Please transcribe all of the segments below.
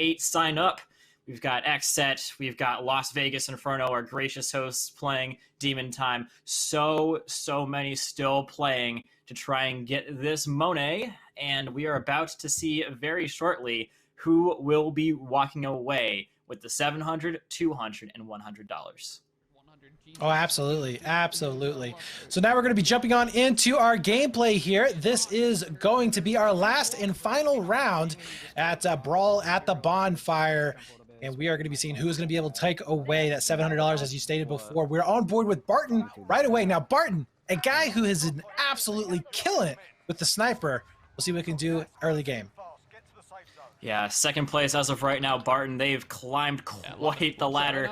8 sign up. We've got Xset, we've got Las Vegas Inferno, our gracious hosts playing Demon Time. So many still playing to try and get this Monet, and we are about to see very shortly who will be walking away with the $700, $200, and $100. Oh, absolutely. Absolutely. So now we're going to be jumping on into our gameplay here. This is going to be our last and final round at Brawl at the Bonfire. And we are going to be seeing who's going to be able to take away that $700, as you stated before. We're on board with Barton right away. Now, Barton, a guy who has been absolutely killing it with the sniper. We'll see what we can do early game. Yeah, second place as of right now, Barton. They've climbed quite the ladder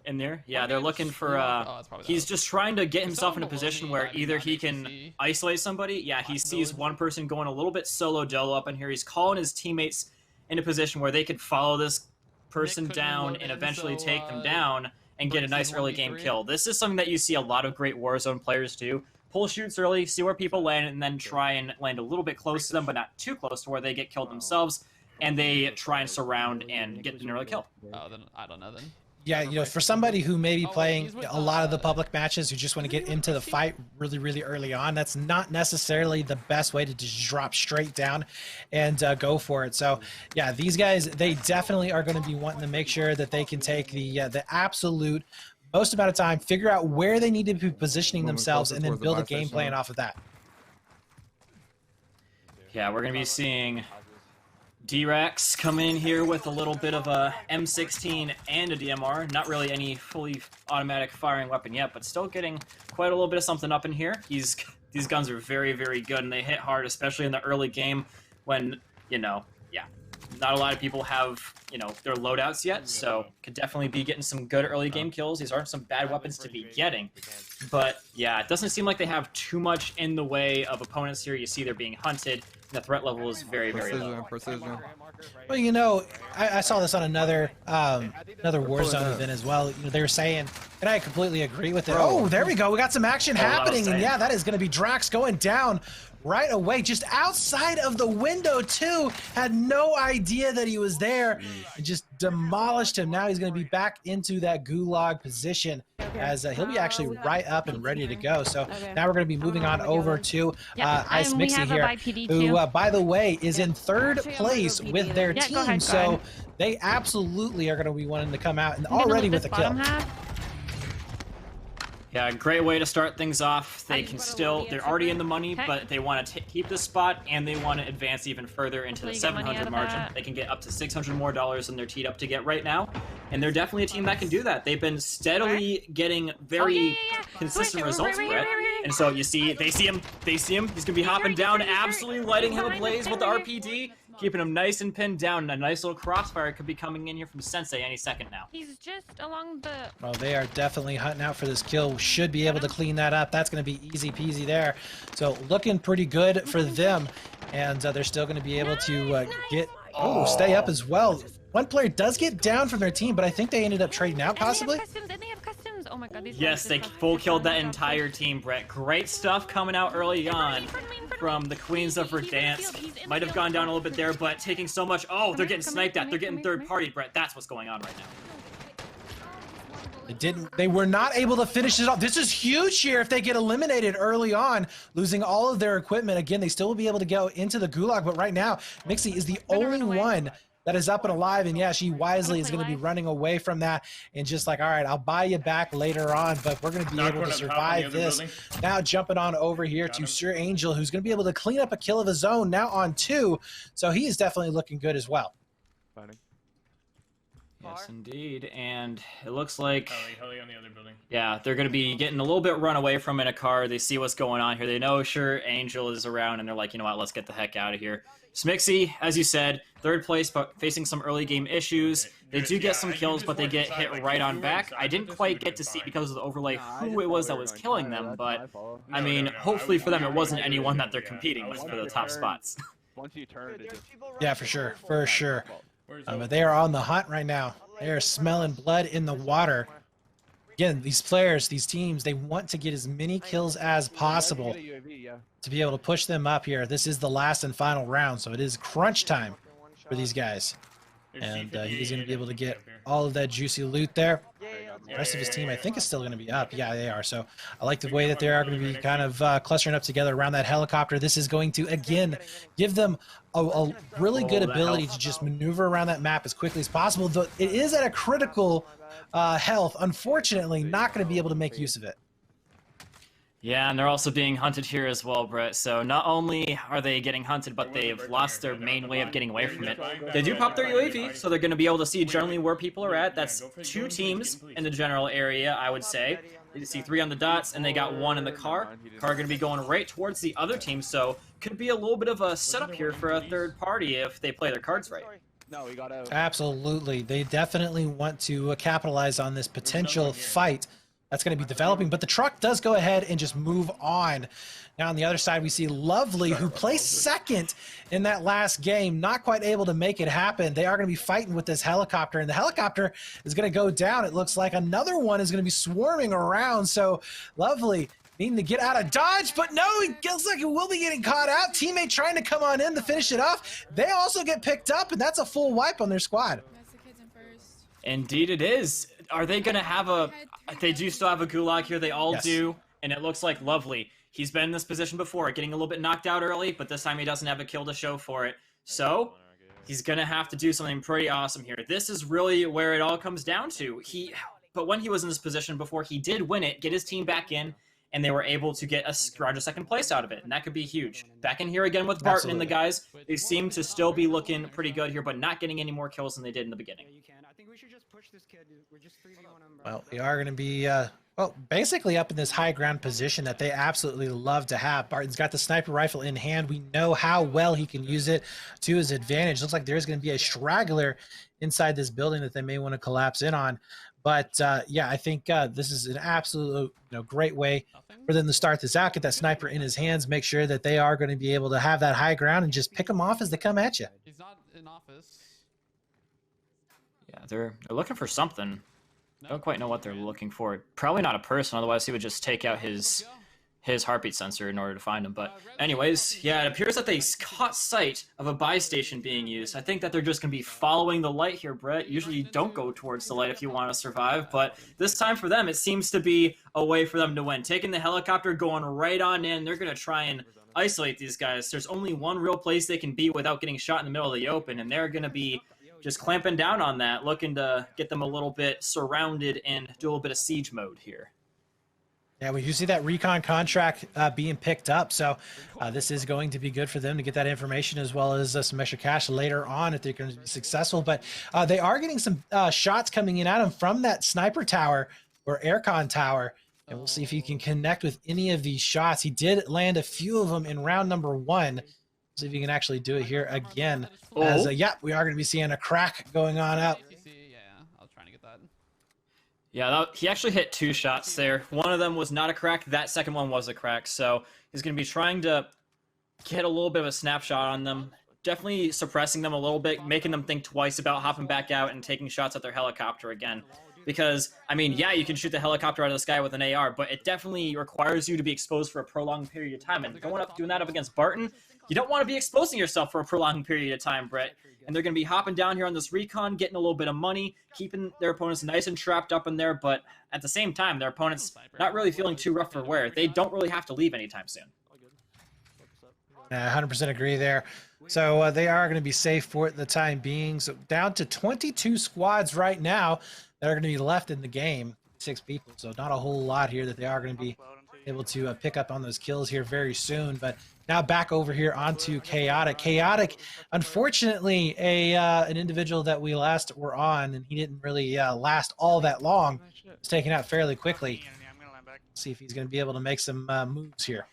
in there. Yeah, they're looking for, he's just trying to get himself in a position where either he can isolate somebody. Yeah, he sees one person going a little bit solo dolo up in here. He's calling his teammates in a position where they could follow this person down and eventually take them down and get a nice early game kill. This is something that you see a lot of great Warzone players do. Pull shoots early, see where people land, and then try and land a little bit close to them, but not too close to where they get killed themselves, and they try and surround and get an early kill. Oh, then I don't know then. Yeah, you know, for somebody who may be playing a lot of the public matches, who just want to get into the fight really early on, that's not necessarily the best way to just drop straight down and go for it. So, yeah, these guys, they definitely are going to be wanting to make sure that they can take the absolute most amount of time, figure out where they need to be positioning themselves, and then build a game plan off of that. Yeah, we're going to be seeing D-Rex come in here with a little bit of a M16 and a DMR. Not really any fully automatic firing weapon yet, but still getting quite a little bit of something up in here. These guns are very good, and they hit hard, especially in the early game when, you know, yeah, not a lot of people have, you know, their loadouts yet, so could definitely be getting some good early game kills. These aren't some bad weapons to be getting, but yeah, it doesn't seem like they have too much in the way of opponents here. You see they're being hunted. The threat level is very low. Precision. Well, you know, I saw this on another Warzone event as well. You know, they were saying, and I completely agree with it. Oh, there we go. We got some action happening, and yeah, that is going to be Drax going down right away, just outside of the window too. Had no idea that he was there, and just demolished him. Now he's going to be back into that gulag position, as he'll be actually right up and ready to go. So now we're going to be moving on over to Ice Mixie here, who, by the way, is in third place with their team. So they absolutely are going to be wanting to come out and already with a kill. Yeah, great way to start things off. They can still, they're already in the money, but they want to keep this spot, and they want to advance even further into the 700 margin. They can get up to $600 more than they're teed up to get right now, and they're definitely a team that can do that. They've been steadily getting very consistent results, Brett. And so you see, they see him. He's gonna be hopping down, absolutely lighting him ablaze with the RPD, keeping him nice and pinned down. And a nice little crossfire could be coming in here from Sensei any second now. He's just along the... Well, they are definitely hunting out for this kill. Should be able to clean that up. That's going to be easy peasy there. So looking pretty good for them. And they're still going to be able to stay up as well. One player does get down from their team, but I think they ended up trading out possibly. Oh my God, yes, they full killed that entire team, Brett. Great stuff coming out early on from the Queens of Verdansk. Might have gone down a little bit there, but taking so much. Oh, they're getting sniped at. They're getting third party, Brett. That's what's going on right now. They were not able to finish it off. This is huge here if they get eliminated early on, losing all of their equipment. Again, they still will be able to go into the gulag, but right now, Mixie is the only one that is up and alive, and yeah, she wisely is going to be running away from that and just like, all right, I'll buy you back later on, but we're going to be able to survive this. Now jumping on over here to Sir Angel, who's going to be able to clean up a kill of his own, now on 2, so he is definitely looking good as well. Yes, indeed, and it looks like, Heli on the other building. Yeah, they're going to be getting a little bit run away from in a car. They see what's going on here. They know Sure Angel is around, and they're like, you know what, let's get the heck out of here. Smixie, as you said, third place, but facing some early game issues. They do get some kills, but they get hit right on back. I didn't quite get to see, because of the overlay, who it was that was killing them, but, I mean, hopefully for them it wasn't anyone that they're competing with for the top spots. Yeah, for sure, for sure. But they are on the hunt right now. They are smelling blood in the water. Again, these players, these teams, they want to get as many kills as possible to be able to push them up here. This is the last and final round, so it is crunch time for these guys. And he's going to be able to get all of that juicy loot there. The rest of his team, I think, is still going to be up. Yeah, they are. So I like the way that they are going to be kind of clustering up together around that helicopter. This is going to, again, give them a really good ability to just maneuver around that map as quickly as possible. Though it is at a critical health. Unfortunately, not going to be able to make use of it. Yeah, and they're also being hunted here as well, Brett. So not only are they getting hunted, but they've lost their main way of getting away from it. They do pop their UAV, so they're going to be able to see generally where people are at. That's 2 teams in the general area, I would say. You see 3 on the dots, and they got 1 in the car. Car going to be going right towards the other team, so could be a little bit of a setup here for a third party if they play their cards right. Absolutely. They definitely want to capitalize on this potential fight that's going to be developing, but the truck does go ahead and just move on. Now on the other side, we see Lovely, who placed second in that last game, not quite able to make it happen. They are going to be fighting with this helicopter, and the helicopter is going to go down. It looks like another one is going to be swarming around, so Lovely needing to get out of dodge, but no, it looks like it will be getting caught out. Teammate trying to come on in to finish it off. They also get picked up, and that's a full wipe on their squad. Indeed it is. Are they going to have a... They do still have a gulag here. They all do. And it looks like Lovely. He's been in this position before, getting a little bit knocked out early, but this time he doesn't have a kill to show for it. So he's going to have to do something pretty awesome here. This is really where it all comes down to. But when he was in this position before, he did win it, get his team back in, and they were able to get a scrounge of second place out of it, and that could be huge. Back in here again with Barton and the guys. They seem to still be looking pretty good here, but not getting any more kills than they did in the beginning. Well, they are going to be, well, basically up in this high ground position that they absolutely love to have. Barton's got the sniper rifle in hand. We know how well he can use it to his advantage. Looks like there's going to be a straggler inside this building that they may want to collapse in on. But yeah, I think this is an absolute great way for them to start this out, get that sniper in his hands, make sure that they are going to be able to have that high ground and just pick them off as they come at you. He's not in office. Yeah, they're looking for something. I don't quite know what they're looking for. Probably not a person, otherwise he would just take out his heartbeat sensor in order to find him. But anyways, yeah, it appears that they caught sight of a buy station being used. I think that they're just going to be following the light here, Brett. Usually you don't go towards the light if you want to survive, but this time for them, it seems to be a way for them to win. Taking the helicopter, going right on in, they're going to try and isolate these guys. There's only one real place they can be without getting shot in the middle of the open, and they're going to be just clamping down on that, looking to get them a little bit surrounded and do a little bit of siege mode here. Yeah, we do see that recon contract being picked up, so this is going to be good for them to get that information as well as some extra cash later on if they're going to be successful. But they are getting some shots coming in at them from that sniper tower or aircon tower, and we'll see if he can connect with any of these shots. He did land a few of them in round number 1. See if you can actually do it here again. As yeah, we are going to be seeing a crack going on out. Yeah, I was trying to get that. Yeah, he actually hit 2 shots there. One of them was not a crack. That second one was a crack. So he's going to be trying to get a little bit of a snapshot on them. Definitely suppressing them a little bit, making them think twice about hopping back out and taking shots at their helicopter again. Because, I mean, yeah, you can shoot the helicopter out of the sky with an AR, but it definitely requires you to be exposed for a prolonged period of time. And doing that up against Barton, you don't want to be exposing yourself for a prolonged period of time, Brett. And they're going to be hopping down here on this recon, getting a little bit of money, keeping their opponents nice and trapped up in there. But at the same time, their opponents not really feeling too rough for wear. They don't really have to leave anytime soon. 100% agree there. So they are going to be safe for the time being. So down to 22 squads right now that are going to be left in the game. 6 people. So not a whole lot here that they are going to be able to pick up on those kills here very soon. But now back over here onto Chaotic. Chaotic, unfortunately, an individual that we last were on, and he didn't really last all that long, was taken out fairly quickly. See if he's going to be able to make some moves here.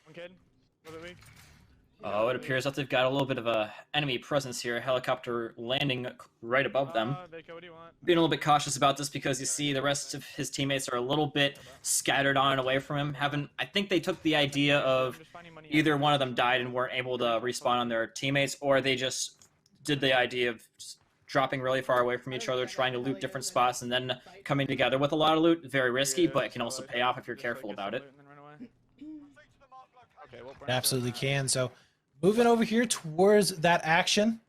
Oh, it appears that they've got a little bit of a enemy presence here. A helicopter landing right above them. Being a little bit cautious about this because you see the rest of his teammates are a little bit scattered on and away from him. I think they took the idea of either one of them died and weren't able to respawn on their teammates, or they just did the idea of just dropping really far away from each other, trying to loot different spots, and then coming together with a lot of loot. Very risky, but it can also pay off if you're careful about it. It absolutely can. So moving over here towards that action.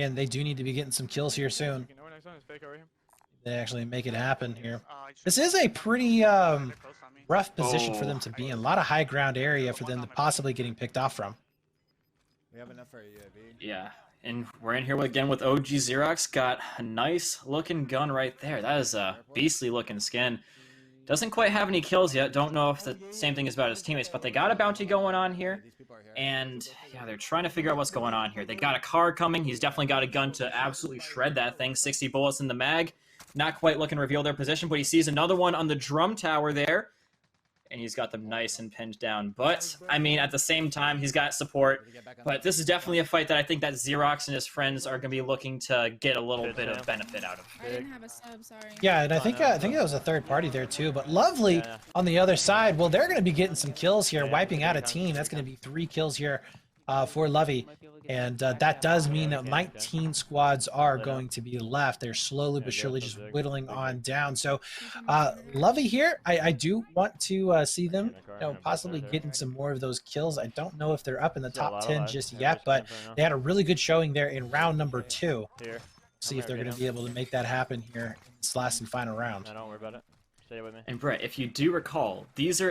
and they do need to be getting some kills here soon. They actually make it happen here. This is a pretty rough position for them to be in. A lot of high ground area for them to possibly getting picked off from. We have enough for a UAV. Yeah, and we're in here again with OG Xerox. Got a nice looking gun right there. That is a beastly looking skin. Doesn't quite have any kills yet. Don't know if the same thing is about his teammates, but they got a bounty going on here. And yeah, they're trying to figure out what's going on here. They got a car coming. He's definitely got a gun to absolutely shred that thing. 60 bullets in the mag. Not quite looking to reveal their position, but he sees another one on the drum tower there. And he's got them nice and pinned down. But, I mean, at the same time, he's got support. But this is definitely a fight that I think that Xerox and his friends are going to be looking to get a little bit of benefit out of. I didn't have a sub, sorry. Yeah, and I think it was a third party there too. But Lovely on the other side, well, they're going to be getting some kills here, wiping out a team. That's going to be 3 kills here for Lovey. And that does mean that 19 squads are going to be left. They're slowly but surely just whittling on down. So Lovey here, I do want to see them possibly getting some more of those kills. I don't know if they're up in the top 10 just yet, but they had a really good showing there in round number 2. See if they're going to be able to make that happen here in this last and final round. Don't worry about it. Stay with me. And Brett, if you do recall, these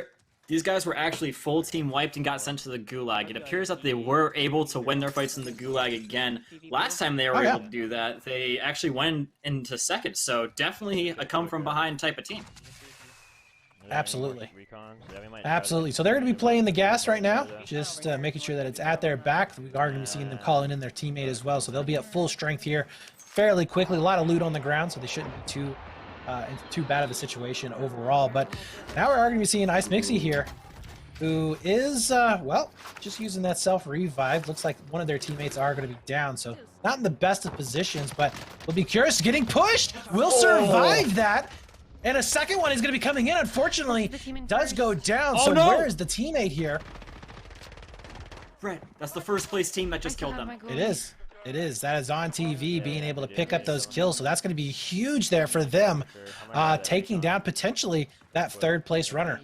guys were actually full team wiped and got sent to the Gulag. It appears that they were able to win their fights in the Gulag again. Last time they were able to do that, they actually went into second. So definitely a come from behind type of team. Absolutely. Absolutely. So they're going to be playing the gas right now, just making sure that it's at their back. We are going to be seeing them calling in their teammate as well. So they'll be at full strength here fairly quickly. A lot of loot on the ground, so they shouldn't be too bad of a situation overall. But now we are going to be seeing Ice Mixie here, who is, well, just using that self-revive. Looks like one of their teammates are going to be down, so not in the best of positions, but we'll be curious. Getting pushed, will survive that. And a second one is going to be coming in. Unfortunately, does go down. So where is the teammate here? Brett, that's the first place team that just killed them. It is. It is. That is on TV, being able to pick up those kills. So that's going to be huge there for them, taking down potentially that third place runner.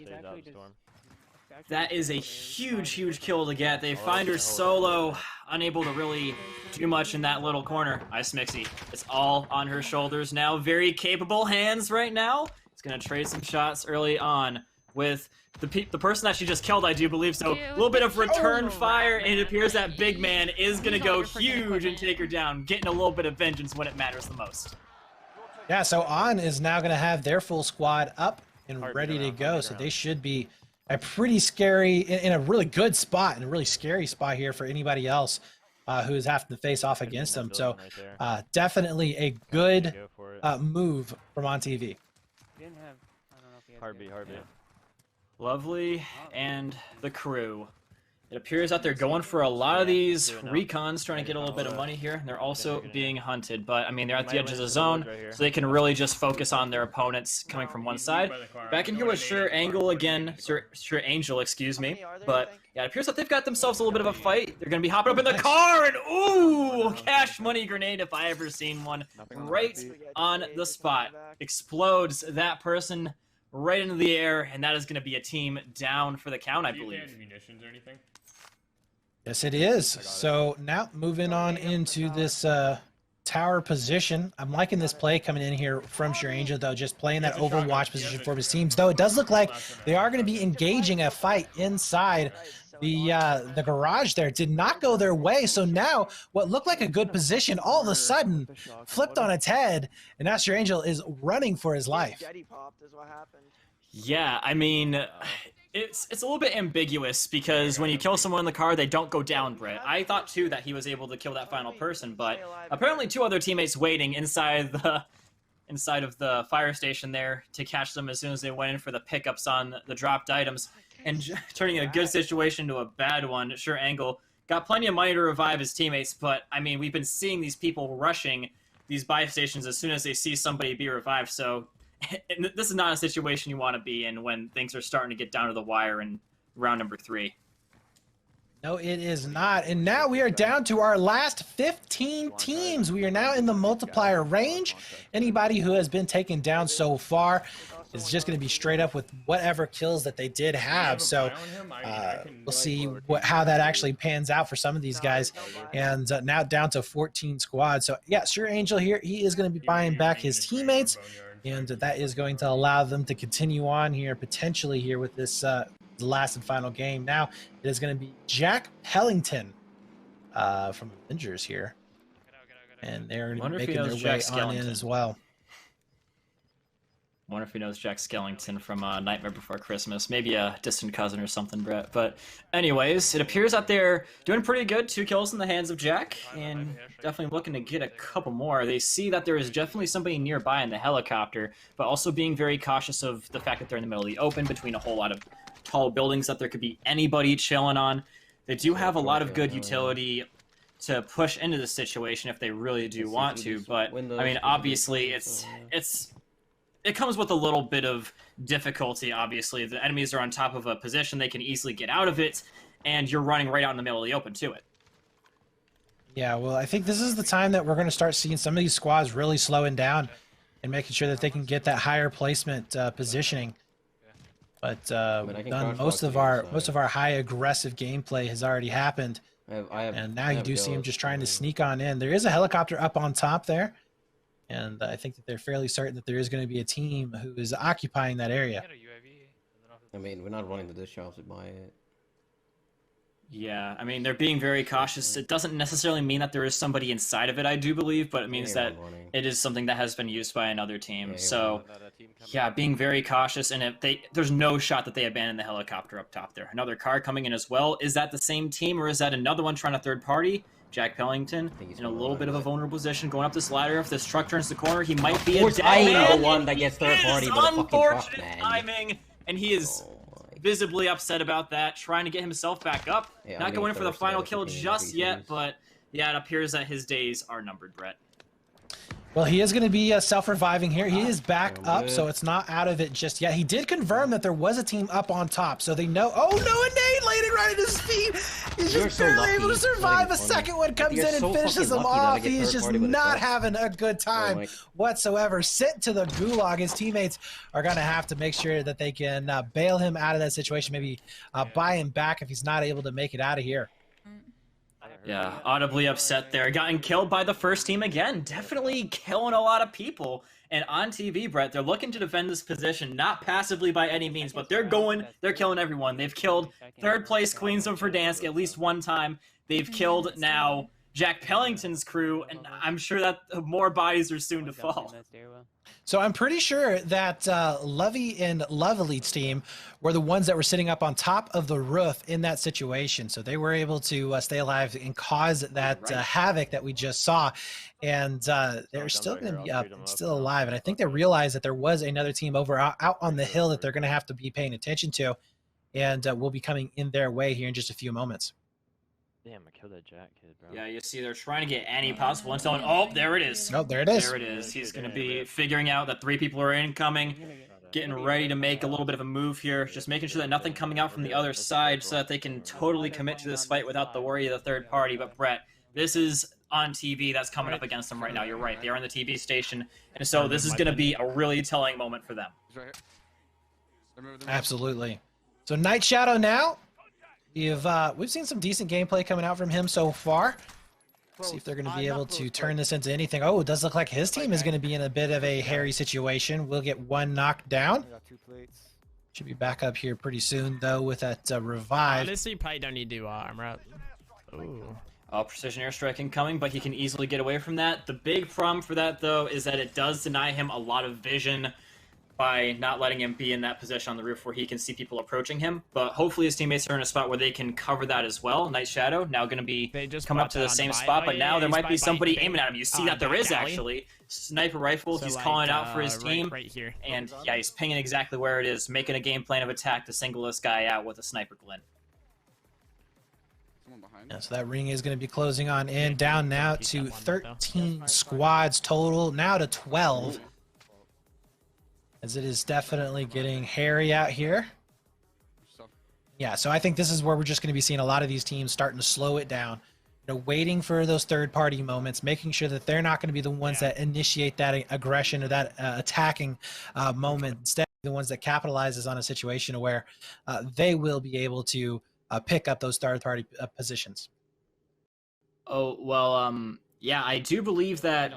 That is a huge, huge kill to get. They find her solo, unable to really do much in that little corner. Ice Mixie, it's all on her shoulders now. Very capable hands right now. It's going to trade some shots early on with the person that she just killed, I do believe. So a little bit of return fire, and it appears that big man is going to go huge and take her down, getting a little bit of vengeance when it matters the most. Yeah, so On is now going to have their full squad up and ready to go. So they should be a pretty scary, in a really good spot, and a really scary spot here for anybody else who's having to face off against them. So definitely a good move from On TV. Heartbeat. Lovely and the crew. It appears that they're going for a lot of these recons, trying to get a little bit of money here. They're also being hunted, but I mean, they're at the edge of the zone, so they can really just focus on their opponents coming from one side. Back in here with Sure Angel again, Sure Angel, excuse me. But yeah, it appears that they've got themselves a little bit of a fight. They're going to be hopping up in the car, and ooh, cash money grenade if I ever seen one. Right on the spot. Explodes that person right into the air, and that is going to be a team down for the count, I believe. Yes, it is. So now moving on into this tower position. I'm liking this play coming in here from Sure Angel, though, just playing that overwatch position for his teams. Though it does look like they are going to be engaging a fight inside the garage there. Did not go their way. So now what looked like a good position all of a sudden flipped on its head, and now Sure Angel is running for his life. Yeah, I mean, it's a little bit ambiguous because when you kill someone in the car, they don't go down, Brett. I thought, too, that he was able to kill that final person, but apparently 2 other teammates waiting inside of the fire station there to catch them as soon as they went in for the pickups on the dropped items, and turning a good situation to a bad one. Sure Angle got plenty of money to revive his teammates, but, I mean, we've been seeing these people rushing these buy stations as soon as they see somebody be revived, so this is not a situation you want to be in when things are starting to get down to the wire in round number 3. No, it is not. And now we are down to our last 15 teams. We are now in the multiplier range. Anybody who has been taken down so far is just going to be straight up with whatever kills that they did have. So we'll see how that actually pans out for some of these guys. And now down to 14 squads. So yeah, Sure Angel here, he is going to be buying back his teammates. And that is going to allow them to continue on here, potentially here with this last and final game. Now it is going to be Jack Pellington from Avengers here. And they're making their way on in as well. I wonder if he knows Jack Skellington from Nightmare Before Christmas. Maybe a distant cousin or something, Brett. But anyways, it appears that they're doing pretty good. 2 kills in the hands of Jack, and definitely looking to get a couple more. They see that there is definitely somebody nearby in the helicopter, but also being very cautious of the fact that they're in the middle of the open between a whole lot of tall buildings that there could be anybody chilling on. They do have a lot of good utility to push into the situation if they really do want to, but I mean, obviously it comes with a little bit of difficulty, obviously. The enemies are on top of a position, they can easily get out of it, and you're running right out in the middle of the open to it. Yeah, well, I think this is the time that we're going to start seeing some of these squads really slowing down and making sure that they can get that higher placement positioning. But most of our high aggressive gameplay has already happened, and now you do see him just trying to sneak on in. There is a helicopter up on top there. And I think that they're fairly certain that there is going to be a team who is occupying that area. I mean, we're not running to this shop to buy it. Yeah, I mean, they're being very cautious. It doesn't necessarily mean that there is somebody inside of it, I do believe, but it means that it is something that has been used by another team. So, yeah, being very cautious, and there's no shot that they abandon the helicopter up top there. Another car coming in as well. Is that the same team, or is that another one trying to third party? Jack Pellington in a little bit of a vulnerable position, going up this ladder. If this truck turns the corner, he might be a dead man. The one that gets third party, but a fucking truck, man. Timing, and he is visibly upset about that, trying to get himself back up. Yeah, not going for the final kill just yet, but yeah, it appears that his days are numbered, Brett. Well, he is going to be self-reviving here. He is back up, so it's not out of it just yet. He did confirm that there was a team up on top, so they know. Oh, no, a nade landing right at his feet. He's just barely able to survive. A second one comes in and finishes him off. He is just not having a good time whatsoever. Sent to the gulag. His teammates are going to have to make sure that they can bail him out of that situation, maybe buy him back if he's not able to make it out of here. Yeah, audibly upset there. Gotten killed by the first team again. Definitely killing a lot of people. And on TV, Brett, they're looking to defend this position, not passively by any means, but they're killing everyone. They've killed third place Queens of Verdansk at least one time. They've killed now Jack Pellington's crew, and I'm sure that more bodies are soon to fall. So I'm pretty sure that Lovey and Lovely's team were the ones that were sitting up on top of the roof in that situation. So they were able to stay alive and cause that havoc that we just saw. And they're still going to be up and still alive. And I think they realized that there was another team over out on the hill that they're going to have to be paying attention to. And we'll be coming in their way here in just a few moments. Damn, I killed that Jack kid, bro. Yeah, you see they're trying to get any possible intel. Oh, there it is. Oh, there it is. There it is. He's going to be figuring out that 3 people are incoming, getting ready to make a little bit of a move here, just making sure that nothing coming out from the other side so that they can totally commit to this fight without the worry of the third party. But Brett, this is on TV that's coming up against them right now. You're right. They are on the TV station. And so this is going to be a really telling moment for them. Absolutely. So Night Shadow now. We've seen some decent gameplay coming out from him so far. Let's see if they're going to be able to turn this into anything. Oh, it does look like his team is going to be in a bit of a hairy situation. We'll get one knocked down. Should be back up here pretty soon, though, with that revive. Honestly, probably don't need to armor up. Ooh. Precision airstrike incoming, but he can easily get away from that. The big problem for that, though, is that it does deny him a lot of vision by not letting him be in that position on the roof where he can see people approaching him. But hopefully his teammates are in a spot where they can cover that as well. Night Shadow now going to be come up to the same spot, but now there might be somebody aiming at him. You see that there is actually. Sniper rifle, he's calling out for his team. Right here. And yeah, he's pinging exactly where it is, making a game plan of attack to single this guy out with a sniper glint. Yeah, so that ring is going to be closing on in. Down now to 13 squads total, now to 12. As it is definitely getting hairy out here. Yeah, so I think this is where we're just going to be seeing a lot of these teams starting to slow it down, waiting for those third-party moments, making sure that they're not going to be the ones that initiate that aggression or that attacking moment. Instead, the ones that capitalizes on a situation where they will be able to pick up those third-party positions. Oh, well, yeah, I do believe that,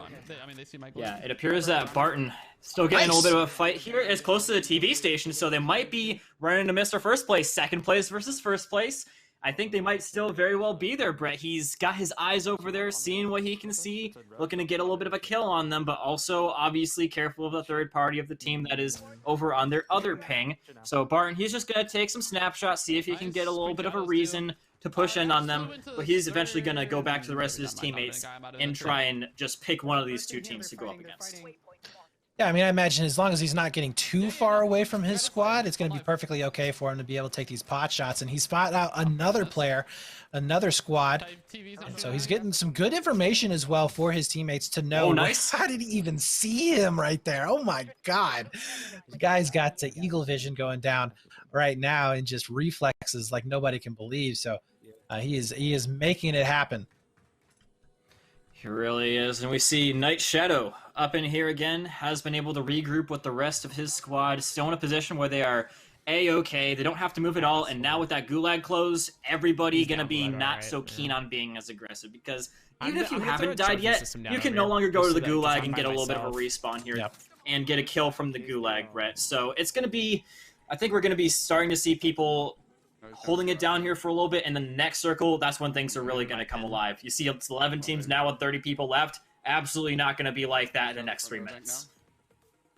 they see my yeah, it appears that Barton still getting a little bit of a fight here. It's close to the TV station, so they might be running to Mr. First Place, second place versus first place. I think they might still very well be there, Brett. He's got his eyes over there, seeing what he can see, looking to get a little bit of a kill on them, but also obviously careful of the third party of the team that is over on their other ping. So Barton, he's just going to take some snapshots, see if he can get a little bit of a reason to push in on them, but he's eventually going to go back to the rest of his teammates and try and just pick one of these two teams to go up against. Yeah, I mean, I imagine as long as he's not getting too far away from his squad, it's going to be perfectly okay for him to be able to take these pot shots. And he spotted out another player, another squad. And so he's getting some good information as well for his teammates to know. Oh, nice. How did he even see him right there? Oh, my God. The guy's got the eagle vision going down right now and just reflexes like nobody can believe. So he is making it happen. He really is. And we see Night Shadow up in here again, has been able to regroup with the rest of his squad, still in a position where they are A-okay. They don't have to move at all. And now with that gulag close, everybody going to be not so keen on being as aggressive, because even if you haven't died yet, you can no longer go to the gulag and get a little bit of a respawn here and get a kill from the gulag, Brett. So it's going to be, I think we're going to be starting to see people holding it down here for a little bit. In the next circle, that's when things are really going to come alive. You see it's 11 teams now with 30 people left. Absolutely not going to be like that in the next 3 minutes.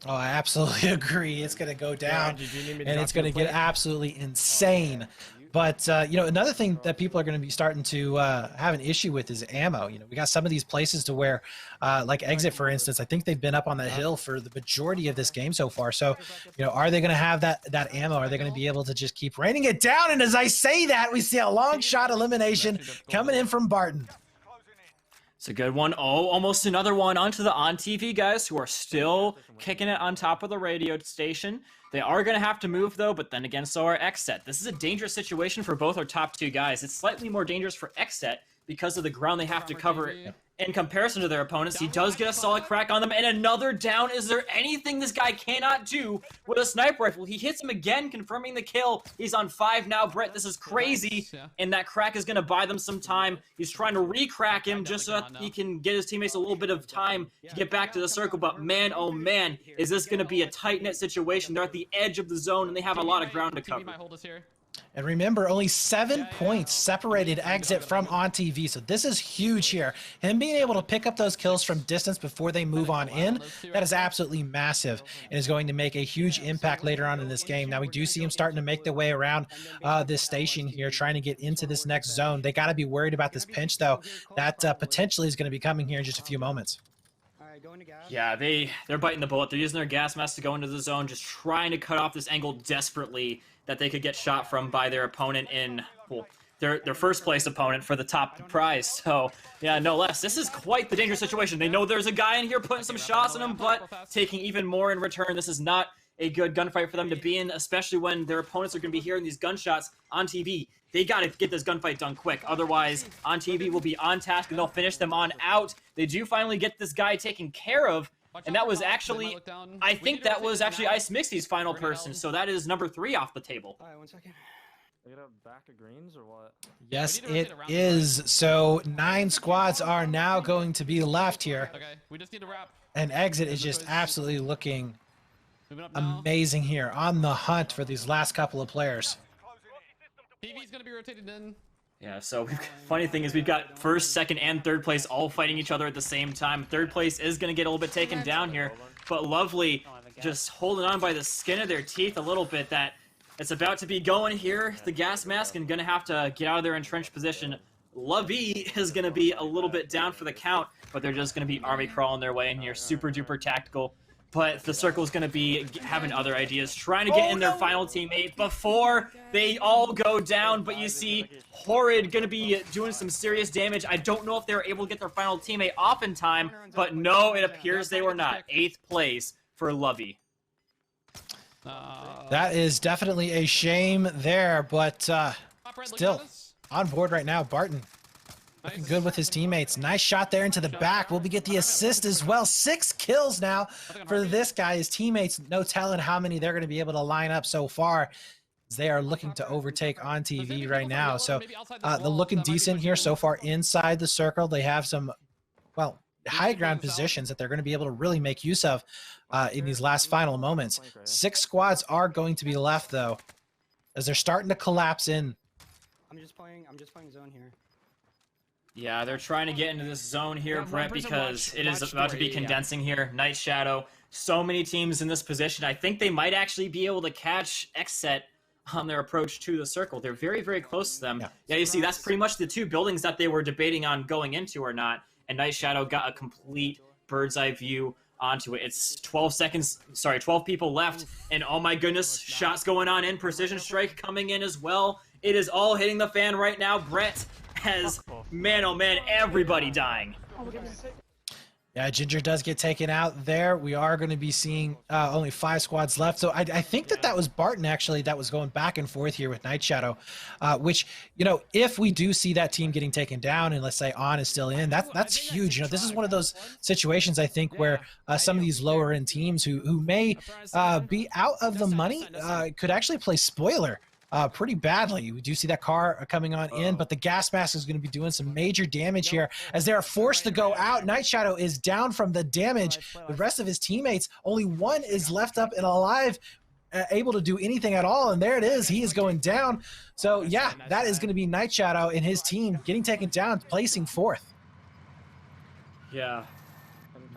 Oh, I absolutely agree. It's going to go down, and it's going to get absolutely insane. But, another thing that people are going to be starting to have an issue with is ammo. We got some of these places to where, like Exit, for instance, I think they've been up on the hill for the majority of this game so far. So, are they going to have that ammo? Are they going to be able to just keep raining it down? And as I say that, we see a long shot elimination coming in from Barton. It's a good one. Oh, almost another one onto the on-TV guys who are still kicking it on top of the radio station. They are going to have to move, though, but then again, so are Xset. This is a dangerous situation for both our top two guys. It's slightly more dangerous for Xset because of the ground they have to cover in comparison to their opponents. He does get a solid crack on them, and another down. Is there anything this guy cannot do with a sniper rifle? He hits him again, confirming the kill. He's on 5 now, Brett. This is crazy, and that crack is going to buy them some time. He's trying to re-crack him just so that he can get his teammates a little bit of time to get back to the circle, but man, oh man, is this going to be a tight-knit situation. They're at the edge of the zone, and they have a lot of ground to cover. And remember, only 7 points separated Exit from on TV, so this is huge here. Him being able to pick up those kills from distance before they move on in, that is absolutely massive and is going to make a huge impact later on in this game. Now, we do see him starting to make their way around this station here, trying to get into this next zone. They got to be worried about this pinch, though. That potentially is going to be coming here in just a few moments. Yeah, they're biting the bullet. They're using their gas mask to go into the zone, just trying to cut off this angle desperately that they could get shot from by their opponent in, well, their first place opponent for the top prize. So, yeah, no less. This is quite the dangerous situation. They know there's a guy in here putting some shots on him, but taking even more in return. This is not a good gunfight for them to be in, especially when their opponents are going to be hearing these gunshots on TV. They got to get this gunfight done quick. Otherwise, on TV will be on task, and they'll finish them on out. They do finally get this guy taken care of, and that was actually, I think that was actually Ice Mixie's final person, so that is number 3 off the table. All right, 1 second. They got a back of greens or what? Yes, it is. So 9 squads are now going to be left here. Okay, we just need to wrap. And Exit is just absolutely looking amazing here, on the hunt for these last couple of players. TV's gonna be rotated in. Yeah, so funny thing is we've got first, second, and third place all fighting each other at the same time. Third place is going to get a little bit taken down here, but Lovely just holding on by the skin of their teeth a little bit that it's about to be going here. The gas mask and going to have to get out of their entrenched position. Lovey is going to be a little bit down for the count, but they're just going to be army crawling their way in here. Super duper tactical. But the circle is going to be having other ideas, trying to get in their final teammate before they all go down. But you see, Horrid going to be doing some serious damage. I don't know if they were able to get their final teammate off in time, but no, it appears they were not. 8th place for Lovey. That is definitely a shame there, but still on board right now. Barton looking good with his teammates. Nice shot there into the back. Will we get the assist as well? 6 kills now for this guy. His teammates, no telling how many they're going to be able to line up so far. They are looking to overtake on TV right now. So they're looking decent here so far inside the circle. They have some, well, high ground positions that they're going to be able to really make use of in these last final moments. 6 squads are going to be left, though, as they're starting to collapse in. I'm just playing zone here. Yeah, they're trying to get into this zone here, Brett, because it is about to be condensing here. Night Shadow, so many teams in this position. I think they might actually be able to catch Xset on their approach to the circle. They're very, very close to them. Yeah, you see, that's pretty much the 2 buildings that they were debating on going into or not, and Night Shadow got a complete bird's eye view onto it. It's 12 people left, and oh my goodness, shots going on in, precision strike coming in as well. It is all hitting the fan right now. Brett has, man oh man, everybody dying. Yeah, Ginger does get taken out there. We are going to be seeing only 5 squads left. So I think that was Barton, actually, that was going back and forth here with Night Shadow, which, you know, if we do see that team getting taken down and let's say On is still in, that's huge. You know, this is one of those situations, I think, where some of these lower end teams who may be out of the money could actually play spoiler pretty badly. We do see that car coming on in, but the gas mask is going to be doing some major damage here as they are forced to go out. Night Shadow is down from the damage. The rest of his teammates, only one is left up and alive, able to do anything at all, and there it is. He is going down. So yeah, that is going to be Night Shadow and his team getting taken down, placing 4th. Yeah.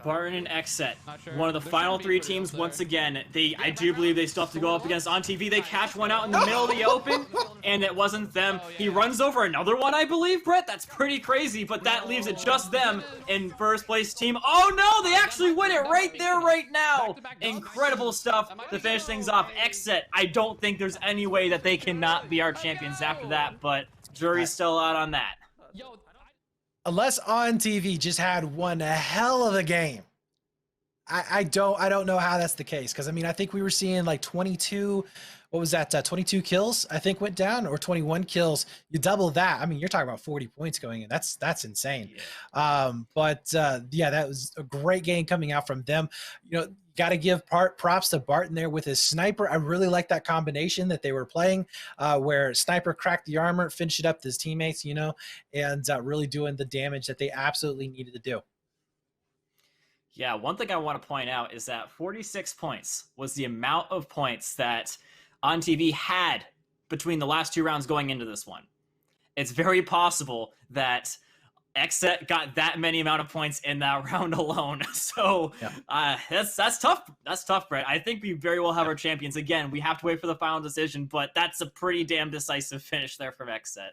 Barton and Xset, one of the final 3 teams. Once again, I do believe they still have to go up against on TV. They catch one out in the middle of the open, and it wasn't them. He runs over another one, I believe, Brett. That's pretty crazy, but that leaves it just them in first place team. Oh no, they actually win it right there, right now. Incredible stuff to finish things off. Xset, I don't think there's any way that they cannot be our champions after that, but jury's still out on that. Unless On TV just had one hell of a game. I don't know how that's the case, because I mean, I think we were seeing like 22, what was that, 22 kills I think went down, or 21 kills. You double that, I mean, you're talking about 40 points going in. That's insane. Yeah. Yeah, that was a great game coming out from them. You know, got to give props to Barton there with his sniper. I really like that combination that they were playing, where sniper cracked the armor, finished it up with his teammates, you know, and really doing the damage that they absolutely needed to do. Yeah, one thing I want to point out is that 46 points was the amount of points that On TV had between the last 2 rounds going into this one. It's very possible that Xset got that many amount of points in that round alone. So that's tough. That's tough, Brett. I think we very well have our champions. Again, we have to wait for the final decision, but that's a pretty damn decisive finish there from Xset.